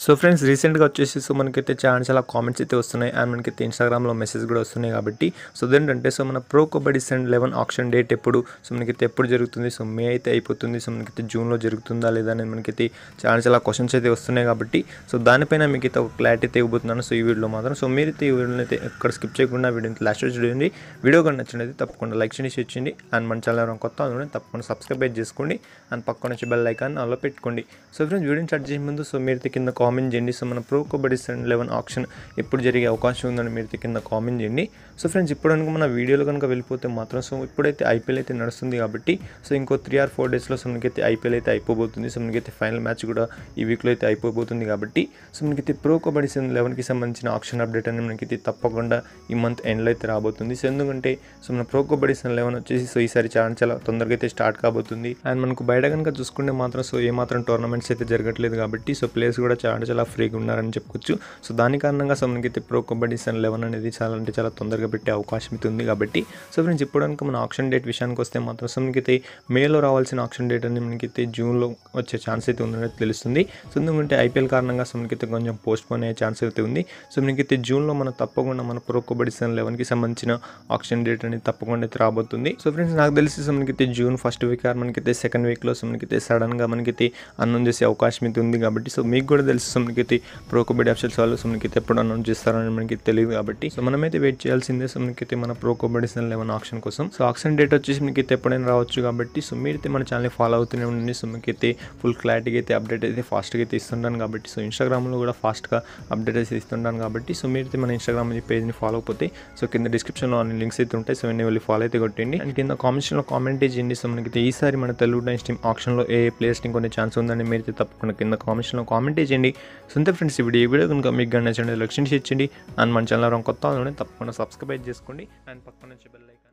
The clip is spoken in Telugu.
సో ఫ్రెండ్స్ రీసెంట్గా వచ్చేసి మనకైతే చాలా కామెంట్స్ అయితే వస్తున్నాయి అండ్ మనకైతే ఇన్స్టాగ్రామ్లో మెసేజ్ కూడా వస్తున్నాయి కాబట్టి అదేంటంటే మన pro Kabaddi season 11 auction date ఎప్పుడు మనకైతే ఎప్పుడు జరుగుతుంది మే అయితే అయిపోతుంది మనకైతే జూన్లో జరుగుతుందా లేదా అని మనకైతే చాలా క్వశ్చన్స్ అయితే వస్తున్నాయి కాబట్టి దానిపైన మీకైతే ఒక క్లారిటీ అయితే ఇవ్వబోతున్నాను ఈ వీడియోలో మాత్రం మీరైతే ఈ వీడియోని అయితే ఎక్కడ స్కిప్ చేయకుండా వీడియోని లాస్ట్ చూడండి. వీడియో కానీ నచ్చినది తప్పకుండా లైక్ చేయండి, షేర్ చేయండి అండ్ మన ఛానల్ కొత్త తప్పకుండా సబ్స్క్రైబ్ చేసుకోండి అండ్ పక్కన వచ్చి బెల్ ఐకాన్ ఆన్లో పెట్టుకోండి. ఫ్రెండ్స్ వీడియోని స్టార్ట్ చేసే ముందు మీరైతే కింద కామెంట్ చేయండి మన ప్రో కబడ్డీ సన్ 11 ఆప్షన్ ఎప్పుడు జరిగే అవకాశం ఉందని మీరు కింద కామెంట్ చేయండి. ఫ్రెండ్స్ ఇప్పుడు కనుక మన వీడియోలో కనుక వెళ్ళిపోతే మాత్రం ఇప్పుడైతే ఐపీఎల్ అయితే నడుస్తుంది కాబట్టి ఇంకో 3 or 4 డేస్లో మనకైతే ఐపీఎల్ అయితే అయిపోబోతుంది. మనకైతే ఫైనల్ మ్యాచ్ కూడా ఈ వీక్లో అయితే అయిపోబోతుంది కాబట్టి మనకైతే ప్రో కబడ్డీ సన్ 11కి సంబంధించిన ఆప్షన్ అప్డేట్ అనేది మనకైతే తప్పకుండా ఈ మంత్ ఎండ్లో అయితే రాబోతుంది. ఎందుకంటే మన ప్రో కబడ్డీ సన్ 11 వచ్చేసి ఈసారి చాలా తొందరగా అయితే స్టార్ట్ కాబోతుంది అండ్ మనకు బయట కనుక చూసుకుంటే మాత్రం ఏమాత్రం టోర్నమెంట్స్ అయితే జరగట్లేదు కాబట్టి ప్లేయర్స్ కూడా చాలా ఫ్రీగా ఉన్నారని చెప్పుకోవచ్చు. దాని కారణంగా మనకైతే ప్రో కబడ్డీ సన్ 11 అనేది చాలా తొందరగా పెట్టే అవకాశం అయితే ఉంది కాబట్టి ఫ్రెండ్స్ ఇప్పుడు కనుక మన ఆప్షన్ డేట్ విషయానికి వస్తే మాత్రం మనకైతే మేలో రావాల్సిన ఆప్షన్ డేట్ అనేది మనకైతే జూన్లో వచ్చే ఛాన్స్ అయితే ఉందనేది తెలుస్తుంది. ఎందుకంటే ఐపీఎల్ కారణంగా మనకైతే కొంచెం పోస్ట్ పోన్ అయ్యే ఛాన్స్ అయితే ఉంది. మనకైతే జూన్లో తప్పకుండా మన ప్రో కబడ్డీ సన్ 11కి సంబంధించిన ఆప్షన్ డేట్ అనేది తప్పకుండా అయితే రాబోతుంది. ఫ్రెండ్స్ నాకు తెలిసి మనకైతే జూన్ ఫస్ట్ వీక్ మనకైతే సెకండ్ వీక్లో మనకైతే సడన్గా మనకైతే అనౌన్స్ చేసే అవకాశం అయితే ఉంది కాబట్టి మీకు కూడా తెలుసు మనకైతే ప్రో కబడ్డీ అఫీషియల్స్ వాళ్ళు మనకైతే ఎప్పుడు అనౌన్స్ చేస్తారని మనకి తెలియదు కాబట్టి మనమైతే వెయిట్ చేయాల్సిందే మనకైతే మన ప్రో కబడ్డీ సన్ 11 ఆప్షన్ కోసం. ఆప్షన్ డేట్ వచ్చేసి మీకైతే ఎప్పుడైనా రావచ్చు కాబట్టి మీరైతే మన ఛానల్ ఫాలో అవుతూనే ఉండండి. మనకైతే ఫుల్ క్లారిటీగా అయితే అప్డేట్ అయితే ఫాస్ట్గా అయితే ఇస్తుంటాను కాబట్టి ఇన్స్టాగ్రామ్లో కూడా ఫాస్ట్గా అప్డేట్ అయితే ఇస్తుంటాను కాబట్టి మీరైతే మన ఇన్స్టాగ్రామ్ పేజ్ని ఫాలో అయిపోతే కింద డిస్క్రిప్షన్లో అన్ని లింక్స్ అయితే ఉంటాయి. ఇవన్నీ వెళ్ళి ఫాలో అయితే కొట్టండి అండ్ కింద కామెంట్స్లో కామెంట్ చేయండి. మనకైతే ఈసారి మన తెలుగు టైమ్స్ టీమ్ ఆప్షన్లో ఏ ప్లేయర్స్ని కొన్ని ఛాన్స్ ఉందని మీరైతే తప్పకుండా కింద కామెంట్స్లో కామెంట్ చేయండి. ఫ్రెండ్స్ ఈ వీడియో కనుక మీకు నచ్చండి లైక్ చేయండి అండ్ మన ఛానల్ కొత్త తప్పకుండా సబ్స్క్రైబ్ చేసుకోండి అండ్ పక్కన వచ్చే బెల్ ఐకాన్